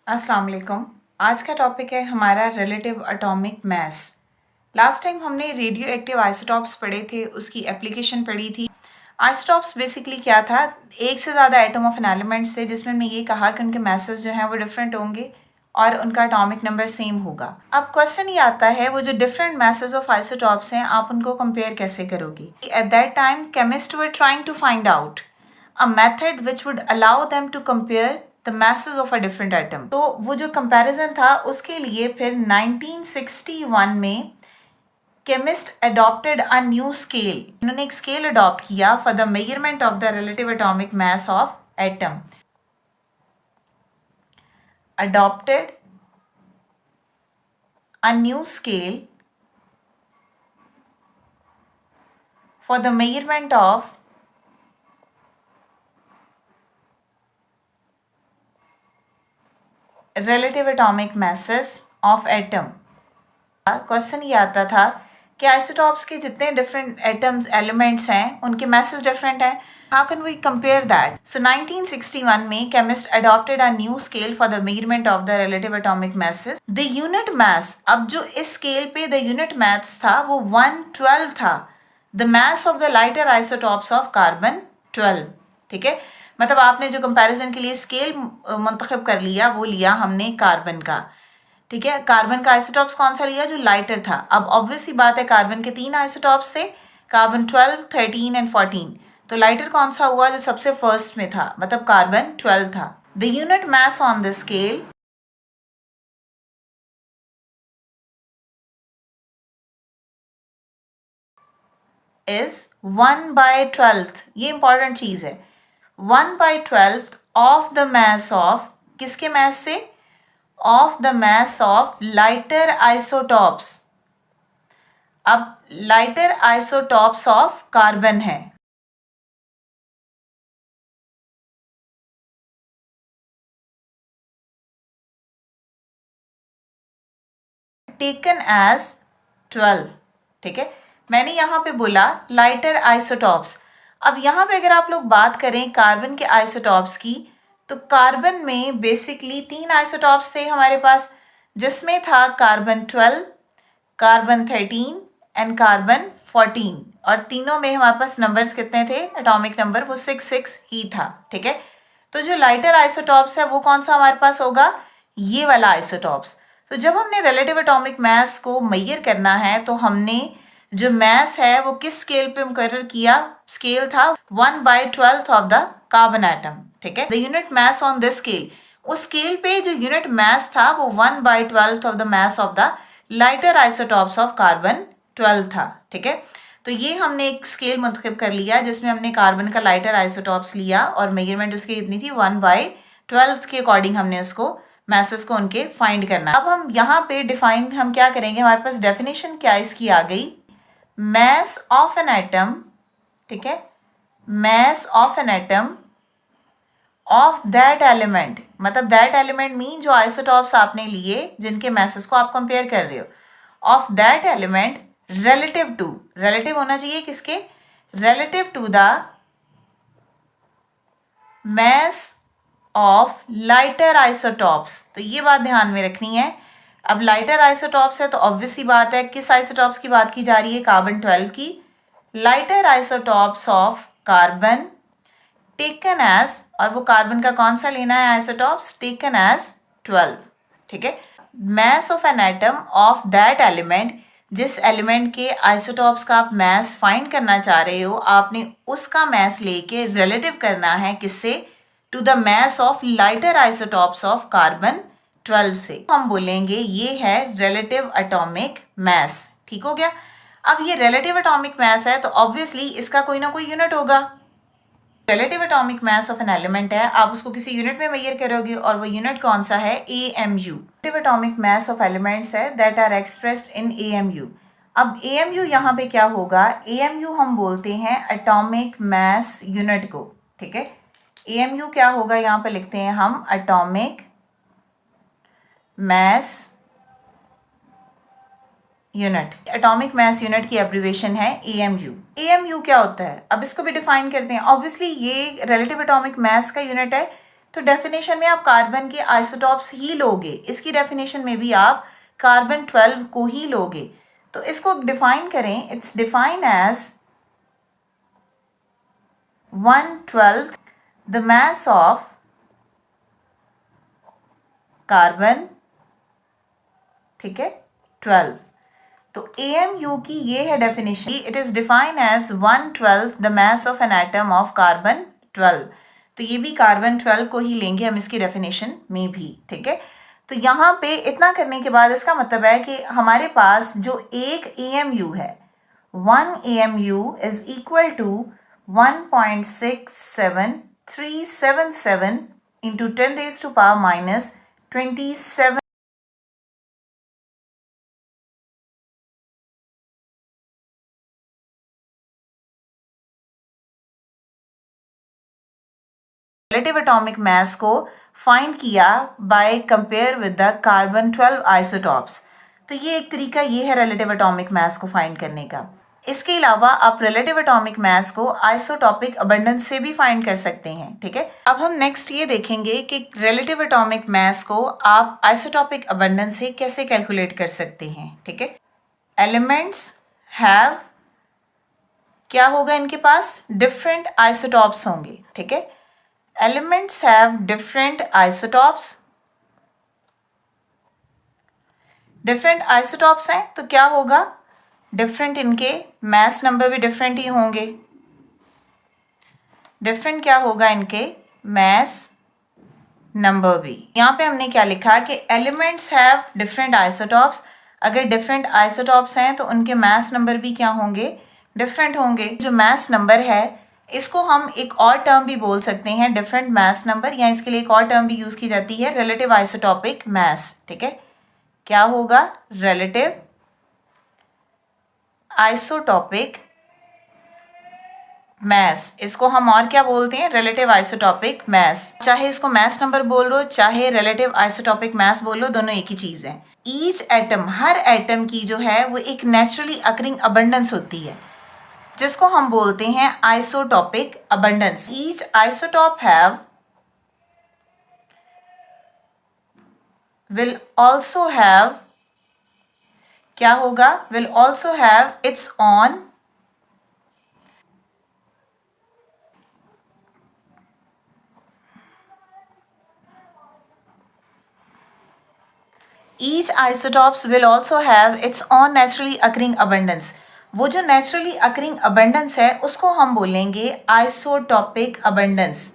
अस्सलाम वालेकुम। आज का टॉपिक है हमारा रिलेटिव एटॉमिक मास। लास्ट टाइम हमने रेडियो एक्टिव आइसोटॉप्स पढ़े थे, उसकी एप्लीकेशन पढ़ी थी। आइसोटॉप्स बेसिकली क्या था, एक से ज़्यादा एटम ऑफ एन एलिमेंट्स थे जिसमें हमने ये कहा कि उनके मासेस जो हैं वो डिफरेंट होंगे और उनका एटॉमिक नंबर सेम होगा। अब क्वेश्चन ये आता है वो जो डिफरेंट मासेस ऑफ आइसोटॉप्स हैं आप उनको कंपेयर कैसे करोगे। At that time chemist were trying to find out a method which would allow them to compare the masses of a different atom। तो वो जो कंपैरिजन था उसके लिए फिर 1961 में chemist adopted a new scale. इन्होंने एक स्केल अडॉप्ट किया for the measurement of the relative atomic mass of atom. Adopted a new scale for the measurement of relative atomic masses of atom. Question ये आता था कि isotopes के जितने different atoms elements हैं उनके masses डिफरेंट हैं। How can we compare that? So 1961 में chemist adopted a new scale for the measurement of the relative atomic masses। The unit mass, अब जो इस स्केल पे द यूनिट मास था वो 112 था। The mass of the lighter isotopes of carbon 12। ठीक है, मतलब आपने जो कंपैरिजन के लिए स्केल मुंतखब कर लिया वो लिया हमने कार्बन का। ठीक है, कार्बन का आइसोटॉप्स कौन सा लिया? जो लाइटर था। अब ऑब्वियसली बात है कार्बन के 3 आइसोटॉप्स थे, कार्बन 12, 13 एंड 14। तो लाइटर कौन सा हुआ? जो सबसे फर्स्ट में था, मतलब कार्बन 12 था। The unit mass on the scale is 1/12। ये इंपॉर्टेंट चीज है। 1/12 ऑफ द मास ऑफ, किसके मास से? Of the mass of lighter isotopes. अब लाइटर आइसोटॉप्स ऑफ कार्बन है। Taken as 12। ठीक है, मैंने यहां पे बोला लाइटर आइसोटॉप्स। अब यहां पे अगर आप लोग बात करें कार्बन के आइसोटॉप्स की, तो कार्बन में बेसिकली 3 आइसोटॉप्स थे हमारे पास, जिसमें था कार्बन 12, कार्बन 13 एंड कार्बन 14। और तीनों में हमारे पास नंबर्स कितने थे? एटॉमिक नंबर वो 6 ही था। ठीक है, तो जो लाइटर आइसोटॉप्स है वो कौन सा हमारे पास होगा? ये वाला आइसोटॉप्स। तो जब हमने रिलेटिव एटॉमिक मास को मेजर करना है तो हमने जो मास है वो किस स्केल पे मुकर्रर किया? स्केल था 1/12 ऑफ द कार्बन एटम। ठीक है, the unit mass on this scale, उस स्केल पे जो यूनिट मास था वो 1/12 of the mass of the lighter isotopes of carbon 12 था। ठीक है, तो ये हमने एक स्केल मुंतखब कर लिया जिसमें हमने कार्बन का लाइटर आइसोटॉप्स लिया और मेजरमेंट उसकी कितनी थी? 1/12 के अकॉर्डिंग हमने उसको मैसेस को उनके फाइंड करना। अब हम यहाँ पे डिफाइन हम क्या करेंगे? हमारे पास डेफिनेशन क्या इसकी आ गई? mass of an atom. ठीक है, mass of an atom of that element, मतलब दैट एलिमेंट मीन जो आइसोटॉप्स आपने लिए जिनके मैसेस को आप कंपेयर कर रहे हो, of that element relative to, relative होना चाहिए किसके? Relative to the mass of lighter isotopes. तो ये बात ध्यान में रखनी है। अब लाइटर आइसोटॉप्स है तो ऑब्वियसली बात है किस आइसोटॉप्स की बात की जा रही है? कार्बन 12 की। Lighter isotopes of carbon taken as, और वो कार्बन का कौन सा लेना है आइसोटॉप्स? Taken as 12। ठीक है, मास of an atom of that element, जिस एलिमेंट के आइसोटॉप्स का आप मास फाइंड करना चाह रहे हो, आपने उसका मास लेके रिलेटिव करना है किससे? To the mass of lighter isotopes of carbon 12 से। हम बोलेंगे ये है रिलेटिव एटॉमिक मास। ठीक हो गया। अब ये रिलेटिव एटॉमिक मास है तो ऑब्वियसली इसका कोई ना कोई यूनिट होगा। Relative atomic mass of an element है, आप उसको किसी यूनिट में मेजर करोगे और वो यूनिट कौन सा है? AMU। Relative atomic mass of elements है that are expressed in AMU। अब AMU यहाँ पे क्या होगा? AMU हम बोलते हैं एटॉमिक मास यूनिट को। ठीक है, AMU क्या होगा? यहाँ पे लिखते हैं हम atomic mass unit. Atomic mass unit की एब्रीवेशन है AMU। AMU क्या होता है? अब इसको भी डिफाइन करते हैं। ऑब्वियसली ये रिलेटिव एटॉमिक मास का यूनिट है तो डेफिनेशन में आप कार्बन के आइसोटॉप्स ही लोगे, इसकी डेफिनेशन में भी आप कार्बन 12 को ही लोगे। तो इसको डिफाइन करें, it's define as 1/12 the mass of carbon, ठीक है, 12। तो AMU की ये है definition, it is defined as 1/12 the mass of an atom of carbon 12। तो ये भी कार्बन 12 को ही लेंगे हम इसकी डेफिनेशन में भी, ठीक है। तो यहाँ पे इतना करने के बाद इसका मतलब है कि हमारे पास जो एक AMU है, 1 AMU is equal to 1.67377 into 10⁻⁻27 relative atomic mass को फाइंड किया by compare with the carbon 12 isotopes. तो ये एक तरीका ये है रिलेटिव एटॉमिक मास को फाइंड करने का। इसके अलावा आप रिलेटिव एटॉमिक मास को आइसोटॉपिक अबंडेंस से भी फाइंड कर सकते हैं, ठीक है। अब हम नेक्स्ट ये देखेंगे कि रिलेटिव एटॉमिक मास को आप आइसोटॉपिक अबंडेंस से कैसे कैलकुलेट कर सकते हैं, ठीक है। एलिमेंट्स हैव, क्या होगा इनके पास, डिफरेंट आइसोटॉप्स होंगे, ठीक है। Elements have different isotopes. Different isotopes हैं तो क्या होगा, डिफरेंट इनके mass number भी डिफरेंट ही होंगे। डिफरेंट क्या होगा इनके mass number भी। यहाँ पे हमने क्या लिखा कि elements have different isotopes। अगर डिफरेंट आइसोटॉप्स हैं तो उनके mass number भी क्या होंगे, डिफरेंट होंगे। जो mass number है इसको हम एक और टर्म भी बोल सकते हैं, डिफरेंट मास नंबर, या इसके लिए एक और टर्म भी यूज की जाती है, रिलेटिव आइसोटॉपिक मास, ठीक है। क्या होगा, रिलेटिव आइसोटॉपिक मास, इसको हम और क्या बोलते हैं, रिलेटिव आइसोटॉपिक मास। चाहे इसको मास नंबर बोल लो, चाहे रिलेटिव आइसोटॉपिक मास बोल लो, दोनों एक ही चीज है। ईच एटम, हर एटम की जो है वो एक नेचुरली अकरिंग अबंडेंस होती है, जिसको हम बोलते हैं isotopic abundance. Each isotope have will also have, क्या होगा, will also have it's on each isotopes will also have it's on naturally occurring abundance. वो जो नेचुरली अकरिंग अबंडेंस है उसको हम बोलेंगे आइसोटॉपिक अबंडेंस।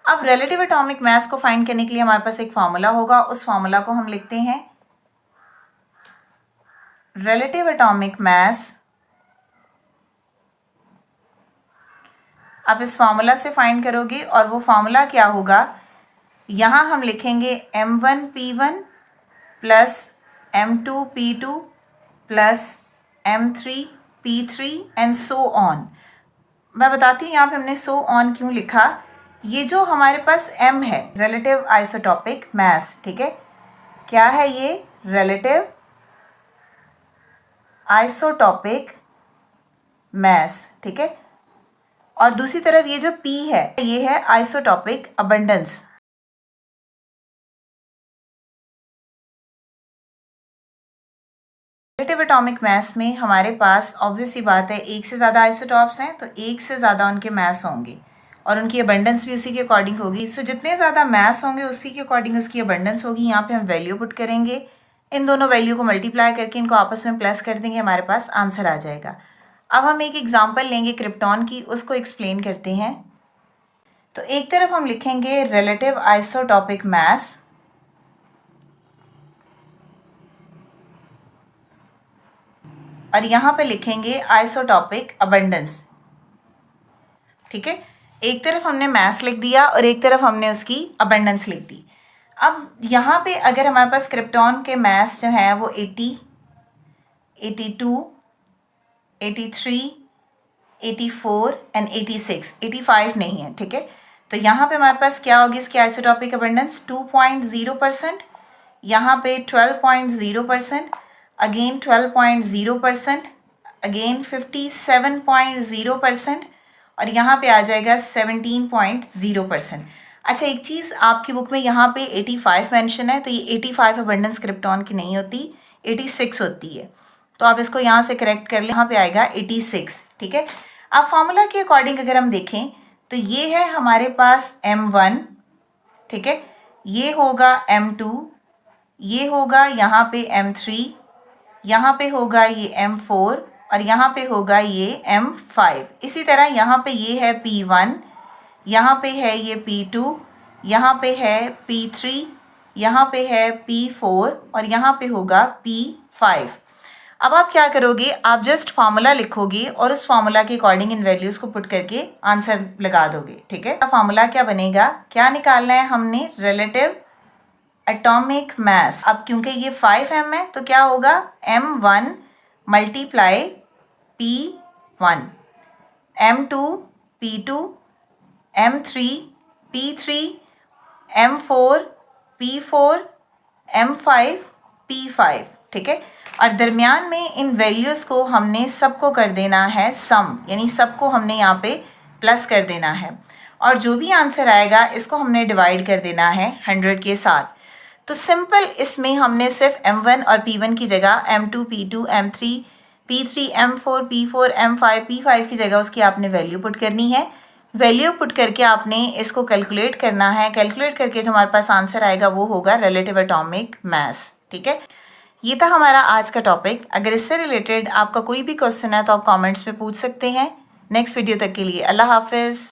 अब रिलेटिव एटॉमिक मास को फाइंड करने के लिए हमारे पास एक फार्मूला होगा, उस फार्मूला को हम लिखते हैं रिलेटिव एटॉमिक मास। आप इस फार्मूला से फाइंड करोगे और वो फार्मूला क्या होगा, यहाँ हम लिखेंगे M1P1 plus M2P2 plus M3P3 and so on. मैं बताती हूँ यहाँ पे हमने सो ऑन क्यों लिखा। ये जो हमारे पास M है, रिलेटिव आइसोटॉपिक मास, ठीक है, क्या है ये, रिलेटिव आइसोटॉपिक मास, ठीक है। और दूसरी तरफ ये जो P है ये है आइसोटॉपिक अबंडेंस। रिलेटिव एटॉमिक मास में हमारे पास ऑब्वियस ही बात है एक से ज़्यादा आइसोटॉप्स हैं तो एक से ज़्यादा उनके मास होंगे और उनकी अबंडेंस भी उसी के अकॉर्डिंग होगी। सो जितने ज़्यादा मास होंगे उसी के अकॉर्डिंग उसकी अबंडेंस होगी। यहाँ पे हम वैल्यू पुट करेंगे, इन दोनों वैल्यू को मल्टीप्लाई करके इनको आपस में प्लस कर देंगे, हमारे पास आंसर आ जाएगा। अब हम एक एग्जाम्पल लेंगे क्रिप्टॉन की, उसको एक्सप्लेन करते हैं। तो एक तरफ हम लिखेंगे रिलेटिव आइसोटॉपिक मास, और यहाँ पे लिखेंगे आइसोटॉपिक अबंडेंस, ठीक है। एक तरफ हमने मास लिख दिया और एक तरफ हमने उसकी अबंडेंस लिख दी। अब यहाँ पे अगर हमारे पास क्रिप्टॉन के मास जो है वो 80, 82, 83, 84 एंड 86, 85 नहीं है, ठीक है। तो यहाँ पे हमारे पास क्या होगी इसकी आइसोटॉपिक अबंडेंस, 2.0%, यहाँ पे 12.0%, अगेन 12.0%, अगेन 57.0%, और यहाँ पे आ जाएगा 17.0%। अच्छा, एक चीज़ आपकी बुक में यहाँ पे 85 मेंशन है, तो ये 85 अबंडेंस क्रिप्टॉन की नहीं होती, 86 होती है। तो आप इसको यहाँ से करेक्ट कर लें, यहाँ पे आएगा 86। ठीक है, अब फार्मूला के अकॉर्डिंग अगर हम देखें तो ये है हमारे पास M1, ठीक है, ये होगा M2, ये होगा यहाँ पे M3, यहाँ पे होगा ये M4 और यहाँ पे होगा ये M5। इसी तरह यहाँ पे ये है P1, यहाँ पे है ये P2, यहाँ पे है P3, यहाँ पे है P4 और यहाँ पे होगा P5। अब आप क्या करोगे, आप जस्ट फार्मूला लिखोगे और उस फार्मूला के अकॉर्डिंग इन वैल्यूज़ को पुट करके आंसर लगा दोगे। ठीक है, फार्मूला क्या बनेगा, क्या निकालना है हमने, रिलेटिव एटॉमिक मास। अब क्योंकि ये 5m है तो क्या होगा, M1 multiply P1, M2 P2, M3 P3, M4 P4, M5 P5। ठीक है, और दरमियान में इन वैल्यूज़ को हमने सबको कर देना है सम, यानी सबको हमने यहाँ पे प्लस कर देना है और जो भी आंसर आएगा इसको हमने डिवाइड कर देना है 100 के साथ। तो सिंपल इसमें हमने सिर्फ M1 और P1 की जगह M2 P2 M3 P3 M4 P4 M5 P5 की जगह उसकी आपने वैल्यू पुट करनी है। वैल्यू पुट करके आपने इसको कैलकुलेट करना है। कैलकुलेट करके जो हमारे पास आंसर आएगा वो होगा रिलेटिव एटॉमिक मास। ठीक है, ये था हमारा आज का टॉपिक। अगर इससे रिलेटेड आपका कोई भी क्वेश्चन है तो आप कमेंट्स में पूछ सकते हैं। नेक्स्ट वीडियो तक के लिए अल्लाह हाफिज़।